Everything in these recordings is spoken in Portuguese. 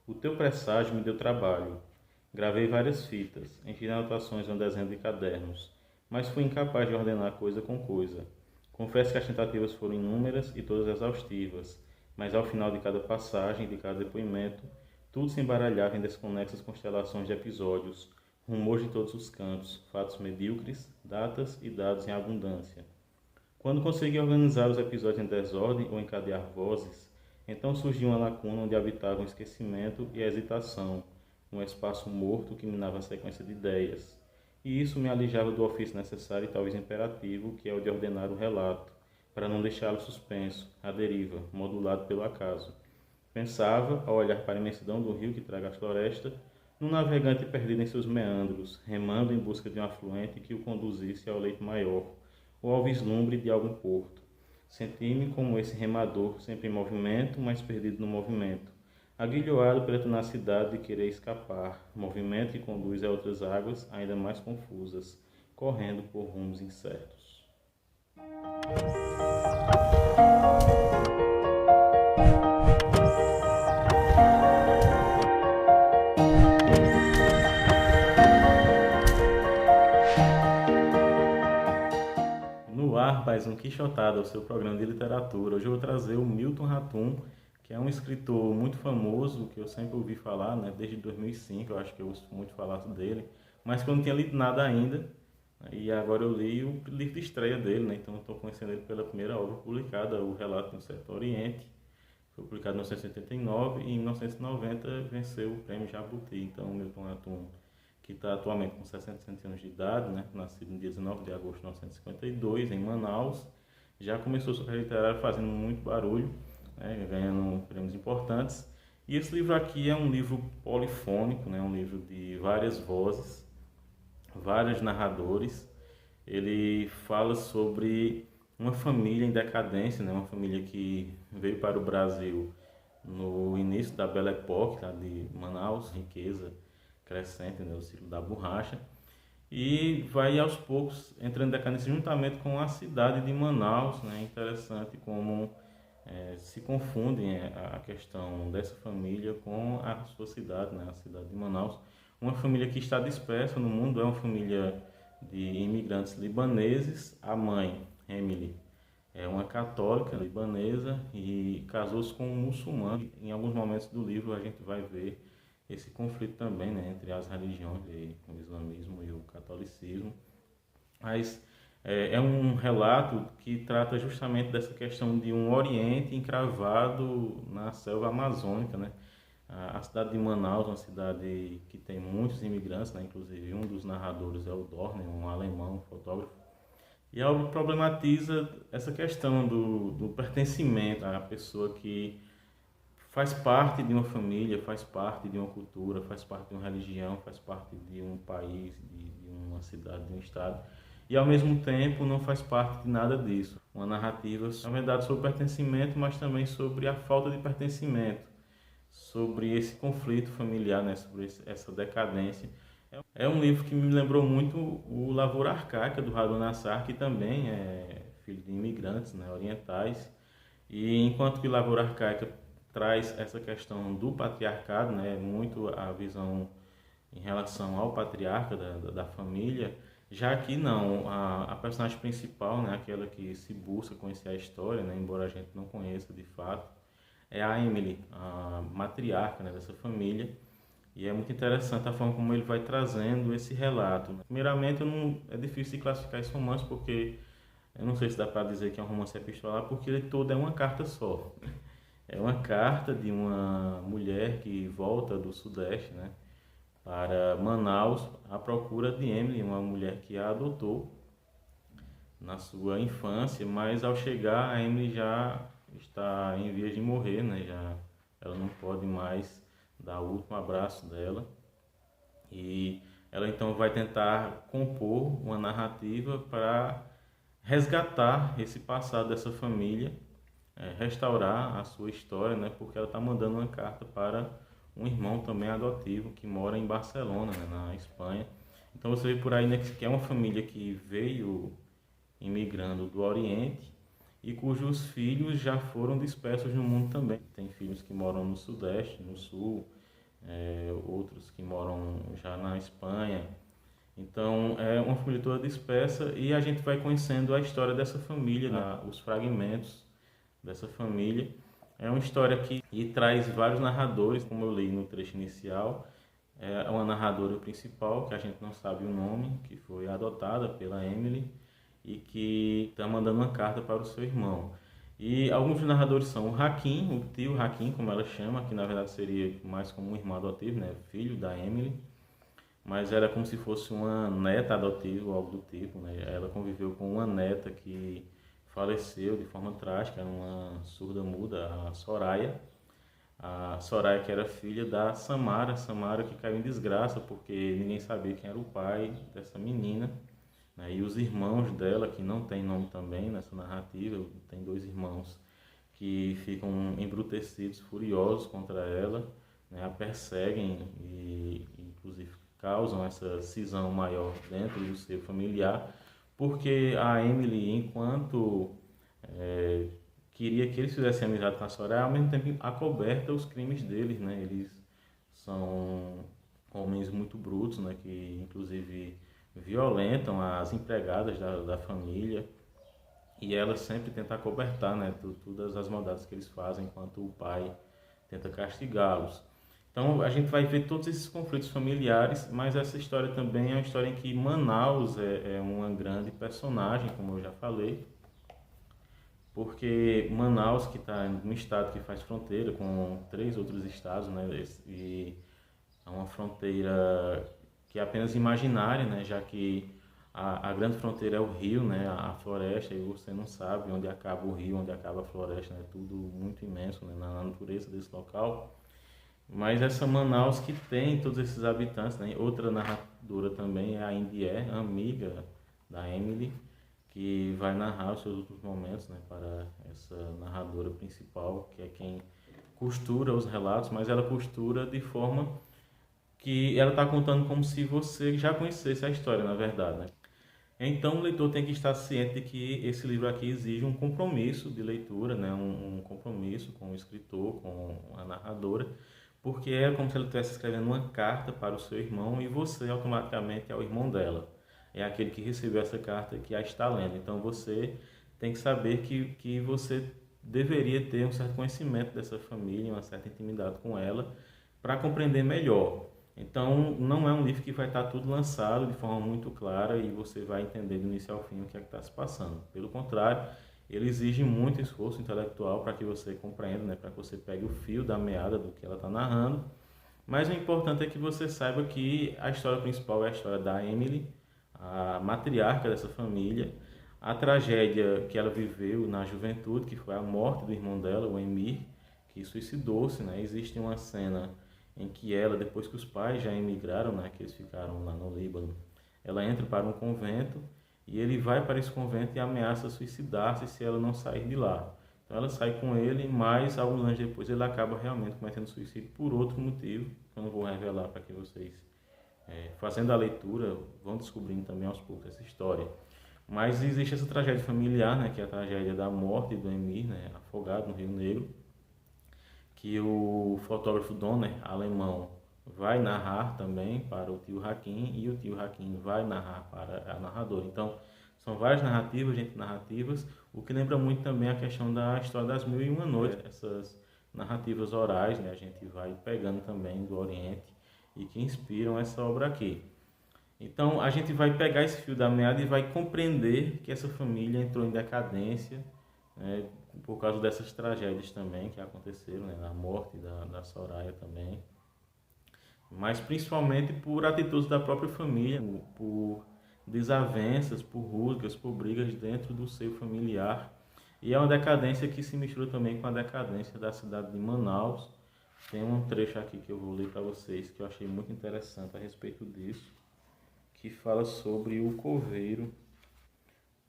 O teu presságio me deu trabalho. Gravei várias fitas, enchi anotações em um desenho de cadernos, mas fui incapaz de ordenar coisa com coisa. Confesso que as tentativas foram inúmeras e todas exaustivas, mas ao final de cada passagem, de cada depoimento, tudo se embaralhava em desconexas constelações de episódios, rumores de todos os cantos, fatos medíocres, datas e dados em abundância. Quando consegui organizar os episódios em desordem ou encadear vozes, então surgiu uma lacuna onde habitava o esquecimento e a hesitação, um espaço morto que minava a sequência de ideias. E isso me alijava do ofício necessário e talvez imperativo, que é o de ordenar o relato, para não deixá-lo suspenso, à deriva, modulado pelo acaso. Pensava, ao olhar para a imensidão do rio que traga a floresta, num navegante perdido em seus meandros, remando em busca de um afluente que o conduzisse ao leito maior, ou ao vislumbre de algum porto. Senti-me como esse remador, sempre em movimento, mas perdido no movimento, agrilhoado pela tenacidade de querer escapar, movimento que conduz a outras águas ainda mais confusas, correndo por rumos incertos. No ar, mais um Quixotada, o seu programa de literatura. Hoje eu vou trazer o Milton Ratum, que é um escritor muito famoso, que eu sempre ouvi falar, né? Desde 2005, eu acho que eu ouço muito falar dele, mas que eu não tinha lido nada ainda. E agora eu li o livro de estreia dele, né? Então estou conhecendo ele pela primeira obra publicada, O Relato do Certo Oriente. Foi publicado em 1989 e em 1990 venceu o prêmio Jabuti. Então, Milton Ratum, que está atualmente com 67 anos de idade, né? Nascido no dia 19 de agosto de 1952, em Manaus, já começou sua carreira literária fazendo muito barulho, né? Ganhando prêmios importantes. E esse livro aqui é um livro polifônico, né? Um livro de várias vozes, vários narradores. Ele fala sobre uma família em decadência, né? Uma família que veio para o Brasil no início da Belle Époque, tá? De Manaus, riqueza crescente, né? O ciclo da borracha, e vai aos poucos entrando em decadência juntamente com a cidade de Manaus, né? Interessante como se confundem a questão dessa família com a sua cidade, né? A cidade de Manaus, uma família que está dispersa no mundo, é uma família de imigrantes libaneses. A mãe, Emily, é uma católica libanesa e casou-se com um muçulmano. Em alguns momentos do livro a gente vai ver esse conflito também, né, entre as religiões, o islamismo e o catolicismo. Mas é um relato que trata justamente dessa questão de um Oriente encravado na selva amazônica, né? A cidade de Manaus é uma cidade que tem muitos imigrantes, né? Inclusive um dos narradores é o Dorner, um alemão, um fotógrafo. E a obra problematiza essa questão do pertencimento à pessoa que faz parte de uma família, faz parte de uma cultura, faz parte de uma religião, faz parte de um país, de uma cidade, de um estado, e ao mesmo tempo não faz parte de nada disso. Uma narrativa, na verdade, sobre pertencimento, mas também sobre a falta de pertencimento, sobre esse conflito familiar, né, sobre essa decadência. É um livro que me lembrou muito o Lavoura Arcaica, do Radu Nassar, que também é filho de imigrantes, né, orientais. E enquanto que Lavoura Arcaica traz essa questão do patriarcado, né, muito a visão em relação ao patriarca da família, já aqui não, a personagem principal, né, aquela que se busca conhecer a história, né, embora a gente não conheça de fato, é a Emily, a matriarca, né, dessa família. E é muito interessante a forma como ele vai trazendo esse relato. Primeiramente, é difícil de classificar esse romance porque eu não sei se dá para dizer que é um romance epistolar, porque ele todo é uma carta só. É uma carta de uma mulher que volta do Sudeste, né, para Manaus à procura de Emily, uma mulher que a adotou na sua infância, mas ao chegar a Emily já está em vias de morrer, né, ela não pode mais dar o último abraço dela. E ela então vai tentar compor uma narrativa para resgatar esse passado dessa família, restaurar a sua história, né? Porque ela está mandando uma carta para um irmão também adotivo que mora em Barcelona, né, na Espanha. Então você vê por aí, né, que é uma família que veio imigrando do Oriente e cujos filhos já foram dispersos no mundo também. Tem filhos que moram no Sudeste, no Sul, outros que moram já na Espanha. Então é uma família toda dispersa e a gente vai conhecendo a história dessa família, né? Os fragmentos dessa família. É uma história que e traz vários narradores, como eu li no trecho inicial. É uma narradora principal, que a gente não sabe o nome, que foi adotada pela Emily e que está mandando uma carta para o seu irmão. E alguns narradores são o Hakim, o tio Hakim, como ela chama, que na verdade seria mais como um irmão adotivo, né? Filho da Emily, mas era como se fosse uma neta adotiva ou algo do tipo, né? Ela conviveu com uma neta que faleceu de forma trágica, uma surda muda, a Soraya que era filha da Samara que caiu em desgraça porque ninguém sabia quem era o pai dessa menina, né? E os irmãos dela, que não tem nome também nessa narrativa, tem dois irmãos que ficam embrutecidos, furiosos contra ela, né? A perseguem e inclusive causam essa cisão maior dentro do seu familiar, porque a Emily, enquanto é, queria que eles fizessem amizade com a Soraya, ao mesmo tempo acoberta os crimes deles, né? Eles são homens muito brutos, né? Que inclusive violentam as empregadas da família e ela sempre tenta acobertar, né? Todas as maldades que eles fazem, enquanto o pai tenta castigá-los. Então a gente vai ver todos esses conflitos familiares, mas essa história também é uma história em que Manaus é uma grande personagem, como eu já falei, porque Manaus, que está no estado que faz fronteira com 3 outros estados, né, e é uma fronteira que é apenas imaginária, né, já que a grande fronteira é o rio, né, a floresta, e você não sabe onde acaba o rio, onde acaba a floresta, é tudo muito imenso, né, na natureza desse local. Mas essa Manaus que tem todos esses habitantes, né? Outra narradora também é a Indié, amiga da Emily, que vai narrar os seus últimos momentos, né, para essa narradora principal, que é quem costura os relatos, mas ela costura de forma que ela está contando como se você já conhecesse a história, na verdade, né? Então o leitor tem que estar ciente de que esse livro aqui exige um compromisso de leitura, né? Um compromisso com o escritor, com a narradora, porque é como se ela estivesse escrevendo uma carta para o seu irmão e você automaticamente é o irmão dela. É aquele que recebeu essa carta que a está lendo. Então você tem que saber que você deveria ter um certo conhecimento dessa família, uma certa intimidade com ela, para compreender melhor. Então não é um livro que vai estar tudo lançado de forma muito clara e você vai entender do início ao fim o que é que está se passando. Pelo contrário, ele exige muito esforço intelectual para que você compreenda, né, para que você pegue o fio da meada do que ela está narrando. Mas o importante é que você saiba que a história principal é a história da Emily, a matriarca dessa família, a tragédia que ela viveu na juventude, que foi a morte do irmão dela, o Emir, que suicidou-se, né? Existe uma cena em que ela, depois que os pais já emigraram, né, que eles ficaram lá no Líbano, ela entra para um convento e ele vai para esse convento e ameaça suicidar-se se ela não sair de lá. Então ela sai com ele, mas alguns anos depois ele acaba realmente cometendo suicídio por outro motivo, que eu não vou revelar para que vocês, fazendo a leitura, vão descobrindo também aos poucos essa história. Mas existe essa tragédia familiar, né, que é a tragédia da morte do Emir, né, afogado no Rio Negro, que o fotógrafo Donner, alemão, vai narrar também para o tio Hakim e o tio Hakim vai narrar para a narradora. Então, são várias narrativas, gente, narrativas, o que lembra muito também a questão da história das Mil e Uma Noites, essas narrativas orais, né, a gente vai pegando também do Oriente e que inspiram essa obra aqui. Então, a gente vai pegar esse fio da meada e vai compreender que essa família entrou em decadência, né, por causa dessas tragédias também que aconteceram, né, a morte da Soraya também, mas principalmente por atitudes da própria família, por desavenças, por rusgas, por brigas dentro do seio familiar. E é uma decadência que se mistura também com a decadência da cidade de Manaus. Tem um trecho aqui que eu vou ler para vocês que eu achei muito interessante a respeito disso, que fala sobre o coveiro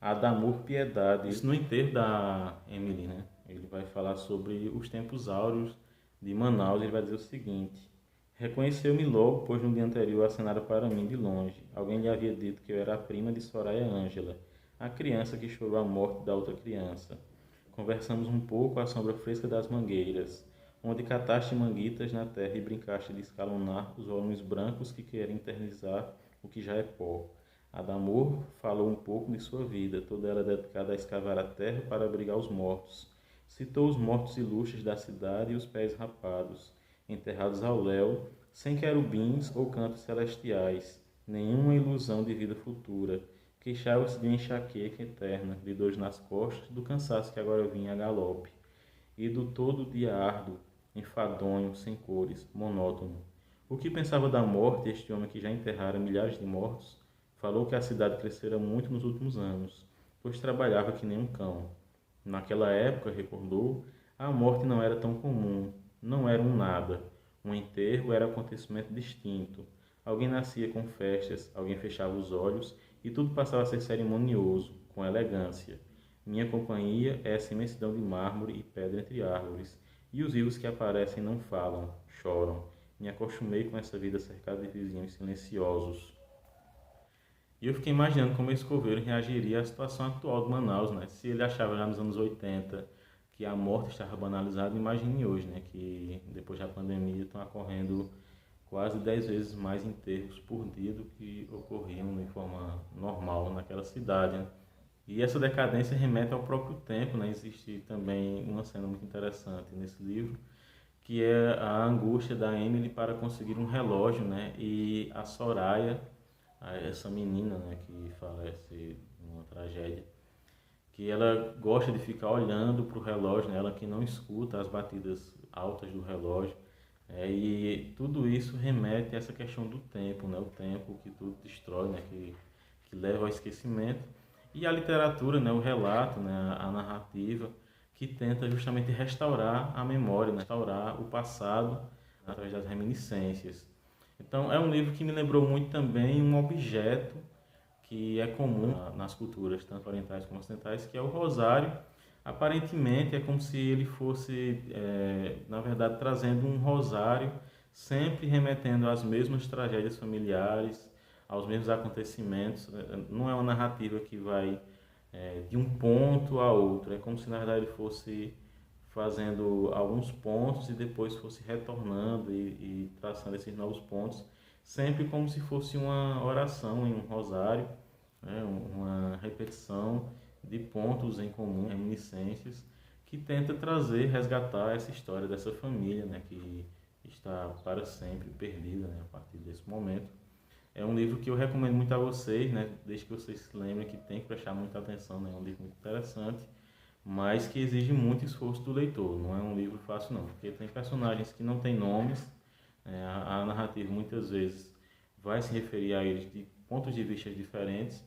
Adamor Piedade. Isso no enterro da Emily, né? Ele vai falar sobre os tempos áureos de Manaus. Ele vai dizer o seguinte: reconheceu-me logo, pois no dia anterior acenara para mim de longe. Alguém lhe havia dito que eu era a prima de Soraya Ângela, a criança que chorou a morte da outra criança. Conversamos um pouco à sombra fresca das mangueiras. onde cataste manguitas na terra e brincaste de escalonar os volumes brancos que querem eternizar o que já é pó. Adamor falou um pouco de sua vida, toda ela dedicada a escavar a terra para abrigar os mortos. Citou os mortos ilustres da cidade e os pés rapados, enterrados ao léu, sem querubins ou cantos celestiais, nenhuma ilusão de vida futura. Queixava-se de enxaqueca eterna, de dores nas costas, do cansaço que agora vinha a galope, e do todo dia árduo, enfadonho, sem cores, monótono. O que pensava da morte este homem que já enterrara milhares de mortos? Falou que a cidade crescera muito nos últimos anos, pois trabalhava que nem um cão. Naquela época, recordou, a morte não era tão comum, não era um nada. Um enterro era acontecimento distinto. Alguém nascia com festas, alguém fechava os olhos e tudo passava a ser cerimonioso, com elegância. Minha companhia é essa imensidão de mármore e pedra entre árvores, e os vivos que aparecem não falam, choram. Me acostumei com essa vida cercada de vizinhos silenciosos. E eu fiquei imaginando como esse coveiro reagiria à situação atual de Manaus, né? Se ele achava já nos anos 80 que a morte estava banalizada, imagine hoje, né? Que depois da pandemia estão ocorrendo quase 10 vezes mais enterros por dia do que ocorriam de forma normal naquela cidade, né? E essa decadência remete ao próprio tempo, né? Existe também uma cena muito interessante nesse livro, que é a angústia da Emily para conseguir um relógio, né? E a Soraya, essa menina, né, que falece numa tragédia, que ela gosta de ficar olhando para o relógio, né? Ela que não escuta as batidas altas do relógio. E tudo isso remete a essa questão do tempo, né? O tempo que tudo destrói, né? Que leva ao esquecimento. E a literatura, né? O relato, né? A narrativa, que tenta justamente restaurar a memória, né? Restaurar o passado através das reminiscências. Então, é um livro que me lembrou muito também um objeto que é comum nas culturas, tanto orientais como ocidentais, que é o rosário. Aparentemente, é como se ele fosse, na verdade, trazendo um rosário, sempre remetendo às mesmas tragédias familiares, aos mesmos acontecimentos. Não é uma narrativa que vai de um ponto a outro, é como se, na verdade, ele fosse fazendo alguns pontos e depois fosse retornando e traçando esses novos pontos, sempre como se fosse uma oração em um rosário, né? Uma repetição de pontos em comum, reminiscências, que tenta trazer, resgatar essa história dessa família, né? Que está para sempre perdida, né? A partir desse momento. É um livro que eu recomendo muito a vocês, né? Desde que vocês se lembrem que tem que prestar muita atenção, né? É um livro muito interessante, mas que exige muito esforço do leitor. Não é um livro fácil não, porque tem personagens que não têm nomes, a narrativa muitas vezes vai se referir a eles de pontos de vista diferentes,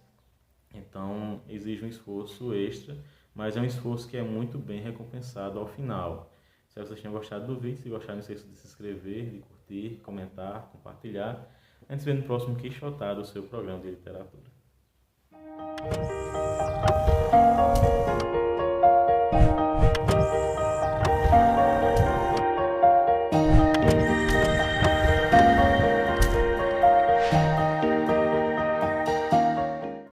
então exige um esforço extra, mas é um esforço que é muito bem recompensado ao final. Se vocês tenham gostado do vídeo, se gostaram, não esqueça de se inscrever, de curtir, comentar, compartilhar. A gente se vê no próximo Quixotado, o seu programa de literatura.